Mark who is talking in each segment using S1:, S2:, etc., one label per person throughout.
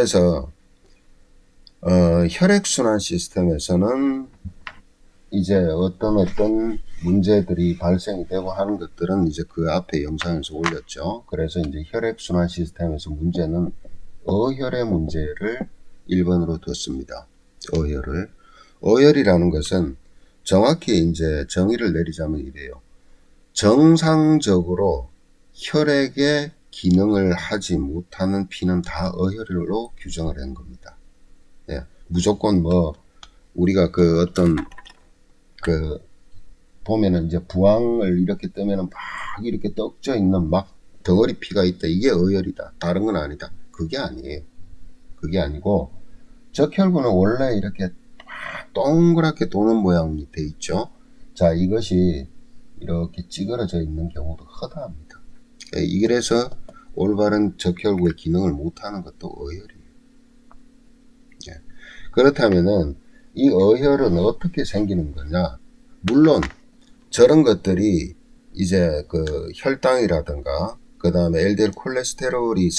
S1: 그래서 혈액순환 시스템에서는 이제 어떤 문제들이 발생이 되고 하는 것들은 이제 그 앞에 영상에서 올렸죠. 그래서 이제 혈액순환 시스템에서 문제는 어혈의 문제를 1번으로 뒀습니다. 어혈이라는 것은 정확히 이제 정의를 내리자면 이래요. 정상적으로 혈액의 기능을 하지 못하는 피는 다 어혈로 규정을 한 겁니다. 예, 무조건 뭐 우리가 보면은 이제 부항을 이렇게 뜨면은 막 이렇게 떡져 있는 막 덩어리 피가 있다. 이게 어혈이다. 다른 건 아니다. 그게 아니에요. 그게 아니고 적혈구는 원래 이렇게 막 동그랗게 도는 모양이 돼 있죠. 자, 이것이 이렇게 찌그러져 있는 경우도 허다합니다. 이래서 올바른 적혈구의 기능을 못하는 것도 어혈이에요. 예. 그렇다면은 이 어혈은 어떻게 생기는 거냐? 물론 저런 것들이 이제 그 혈당이라든가 그 다음에 LDL 콜레스테롤이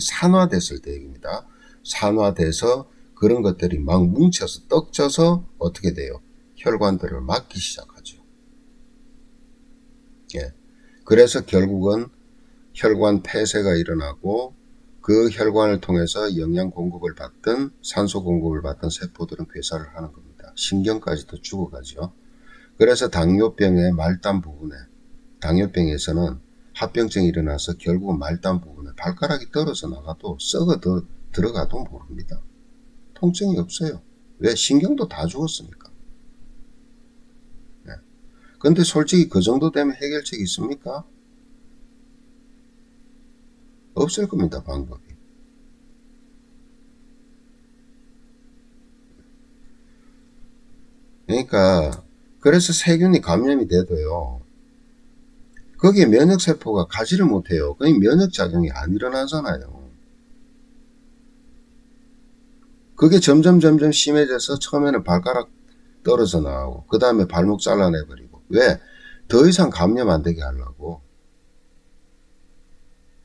S1: 산화됐을 때 얘기입니다. 산화돼서 그런 것들이 막 뭉쳐서 떡져서 어떻게 돼요? 혈관들을 막기 시작하죠. 예. 그래서 결국은 혈관 폐쇄가 일어나고 그 혈관을 통해서 영양 공급을 받든 산소 공급을 받든 세포들은 괴사를 하는 겁니다. 신경까지도 죽어가죠. 그래서 당뇨병의 말단 부분에, 당뇨병에서는 합병증이 일어나서 결국은 말단 부분에 발가락이 떨어져 나가도 썩어 들어가도 모릅니다. 통증이 없어요. 왜? 신경도 다 죽었으니까. 네. 근데 솔직히 그 정도 되면 해결책이 있습니까? 없을 겁니다, 방법이. 그러니까 그래서 세균이 감염이 돼도요, 거기에 면역세포가 가지를 못해요. 그러니 면역작용이 안 일어나잖아요. 그게 점점 심해져서 처음에는 발가락 떨어져 나오고 그 다음에 발목 잘라내버리고. 왜? 더 이상 감염 안 되게 하려고.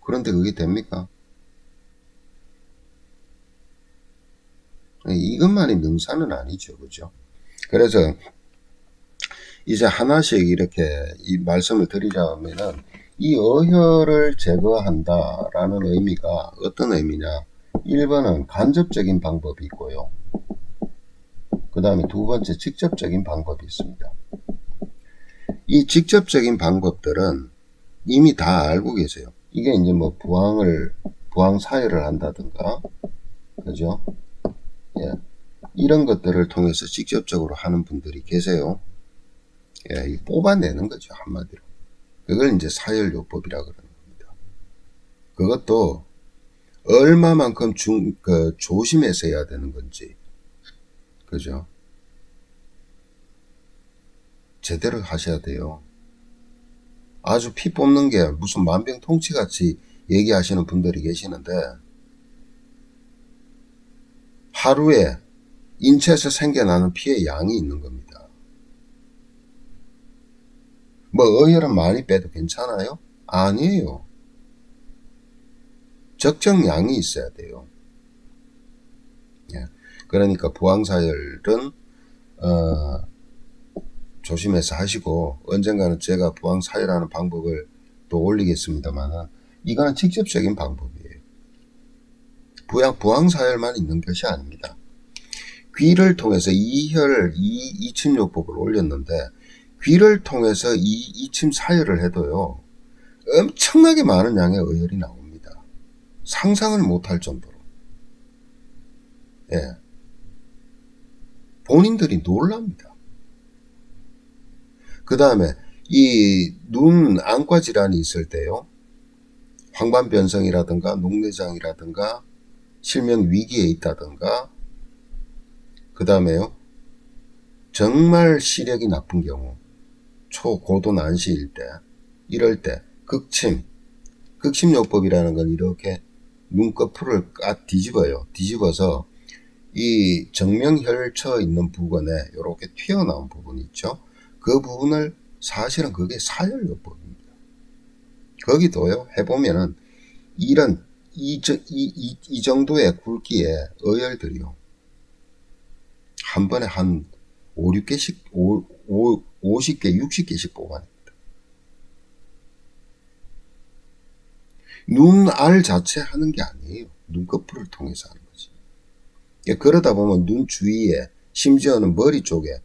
S1: 그런데 그게 됩니까? 이것만이 능사는 아니죠. 그죠? 그래서 이제 하나씩 이렇게 이 말씀을 드리자면은 이 어혈을 제거한다라는 의미가 어떤 의미냐? 1번은 간접적인 방법이 있고요. 그 다음에 두 번째 직접적인 방법이 있습니다. 이 직접적인 방법들은 이미 다 알고 계세요. 이게 이제 뭐 부항 사혈을 한다든가, 그죠? 예. 이런 것들을 통해서 직접적으로 하는 분들이 계세요. 예, 뽑아내는 거죠, 한마디로. 그걸 이제 사혈요법이라 그러는 겁니다. 그것도 얼마만큼 조심해서 해야 되는 건지, 그죠? 제대로 하셔야 돼요. 아주 피 뽑는 게 무슨 만병통치 같이 얘기하시는 분들이 계시는데, 하루에 인체에서 생겨나는 피의 양이 있는 겁니다. 뭐 어혈은 많이 빼도 괜찮아요? 아니에요. 적정량이 있어야 돼요. 예. 그러니까 부항사혈은 조심해서 하시고, 언젠가는 제가 부항사혈하는 방법을 또 올리겠습니다만, 이거는 직접적인 방법이에요. 부항사혈만 있는 것이 아닙니다. 귀를 통해서 이침요법을 올렸는데, 귀를 통해서 이침 사혈을 해도요, 엄청나게 많은 양의 어혈이 나옵니다. 상상을 못할 정도로. 예. 본인들이 놀랍니다. 그 다음에 이 눈 안과 질환이 있을 때요, 황반변성이라든가 녹내장이라든가 실명 위기에 있다든가, 그 다음에요, 정말 시력이 나쁜 경우, 초고도 난시일 때, 이럴 때 극침요법이라는 건 이렇게 눈꺼풀을 뒤집어서 이 정명혈처 있는 부분에 이렇게 튀어나온 부분이 있죠. 그 부분을 사실은 그게 사혈요법입니다. 거기도요, 해보면은 이런 이 정도의 굵기의 어혈들이요. 한 번에 한 5, 6개씩, 50개, 60개씩 뽑아냅니다. 눈알 자체 하는 게 아니에요. 눈꺼풀을 통해서 하는 거지. 그러다 보면 눈 주위에, 심지어는 머리 쪽에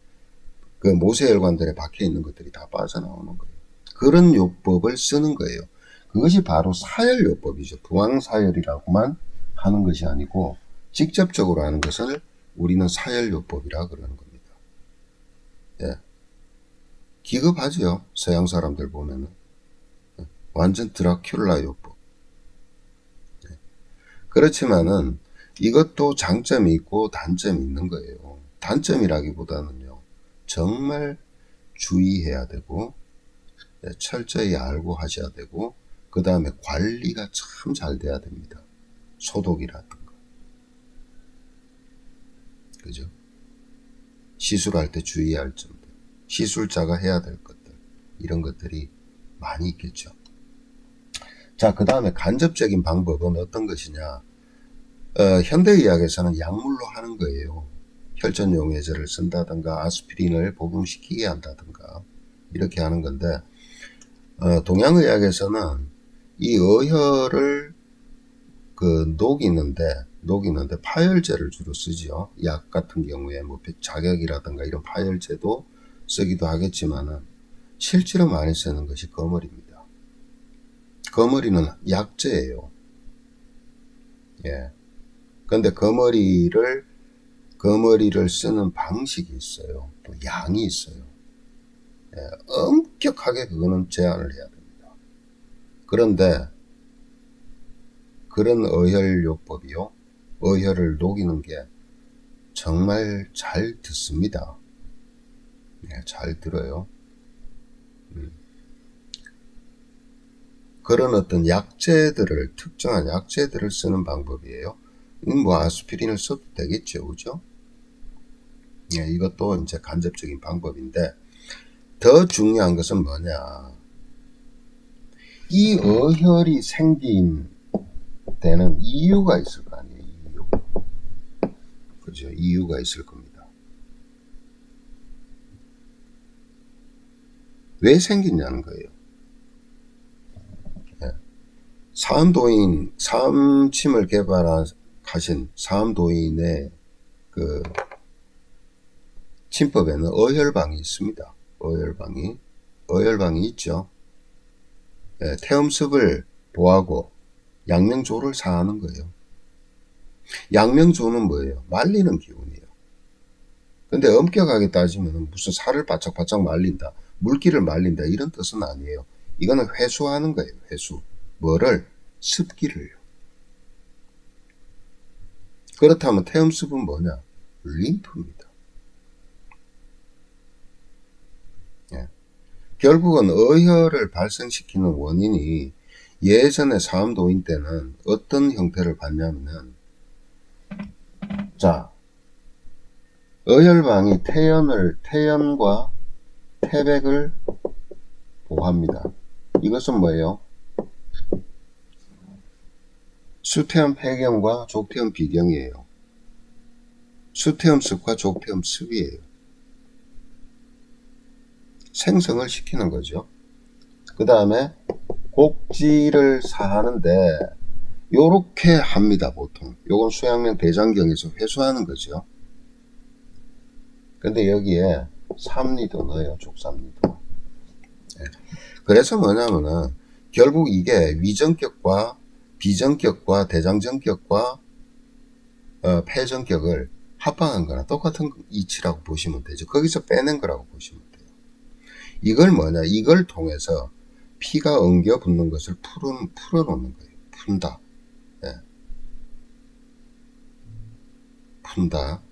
S1: 그 모세혈관들에 박혀 있는 것들이 다 빠져나오는 거예요. 그런 요법을 쓰는 거예요. 그것이 바로 사혈요법이죠. 부항사혈이라고만 하는 것이 아니고 직접적으로 하는 것을 우리는 사혈요법이라 그러는 겁니다. 예. 기겁하죠. 서양 사람들 보면은. 완전 드라큘라 요법. 예. 그렇지만은 이것도 장점이 있고 단점이 있는 거예요. 단점이라기보다는요. 정말 주의해야 되고 철저히 알고 하셔야 되고 그 다음에 관리가 참 잘 돼야 됩니다. 소독이라든가. 그죠? 시술할 때 주의할 점들, 시술자가 해야 될 것들, 이런 것들이 많이 있겠죠. 자, 그 다음에 간접적인 방법은 어떤 것이냐? 현대의학에서는 약물로 하는 거예요. 혈전용해제를 쓴다든가 아스피린을 복용시키게 한다든가 이렇게 하는 건데 동양의학에서는 이 어혈을 녹이는데 파열제를 주로 쓰죠. 약 같은 경우에 뭐 자격이라든가 이런 파열제도 쓰기도 하겠지만은 실제로 많이 쓰는 것이 거머리입니다. 거머리는 약제예요. 예. 근데 거머리를 쓰는 방식이 있어요. 또 양이 있어요. 예. 엄격하게 그거는 제한을 해야 됩니다. 그런데 그런 어혈요법이요. 어혈을 녹이는 게 정말 잘 듣습니다. 네, 잘 들어요. 그런 어떤 약제들을, 특정한 약제들을 쓰는 방법이에요. 뭐 아스피린을 써도 되겠죠. 그죠? 네, 이것도 이제 간접적인 방법인데 더 중요한 것은 뭐냐. 이 어혈이 생긴 때는 이유가 있을 거 아니에요. 이유. 그죠? 이유가 있을 겁니다. 왜 생겼냐는 거예요. 네. 사암침을 개발하신 사암도인의 그 침법에는 어혈방이 있습니다. 어혈방이 있죠. 네, 태음습을 보하고 양명조를 사하는 거예요. 양명조는 뭐예요? 말리는 기운이에요. 근데 엄격하게 따지면 무슨 살을 바짝바짝 말린다, 물기를 말린다 이런 뜻은 아니에요. 이거는 회수하는 거예요. 회수. 뭐를? 습기를요. 그렇다면 태음습은 뭐냐? 림프입니다. 예. 결국은 어혈을 발생시키는 원인이 예전에 사암도인 때는 어떤 형태를 봤냐면 자, 어혈방이 태연과 태백을 보호합니다. 이것은 뭐예요? 수태음 폐경과 족태음 비경이에요. 수태음습과 족태음습이에요. 생성을 시키는 거죠. 그 다음에 곡지를 사하는데 요렇게 합니다. 보통 요건 수양면 대장경에서 회수하는 거죠. 근데 여기에 삼리도 넣어요. 족삼리도. 그래서 뭐냐면은 결국 이게 위전격과 비전격과 대장전격과 폐전격을 합방한 거나 똑같은 이치라고 보시면 되죠. 거기서 빼낸 거라고 보시면 돼요. 이걸 뭐냐, 이걸 통해서 피가 엉겨 붙는 것을 풀어놓는 거예요. 푼다. 네. 푼다.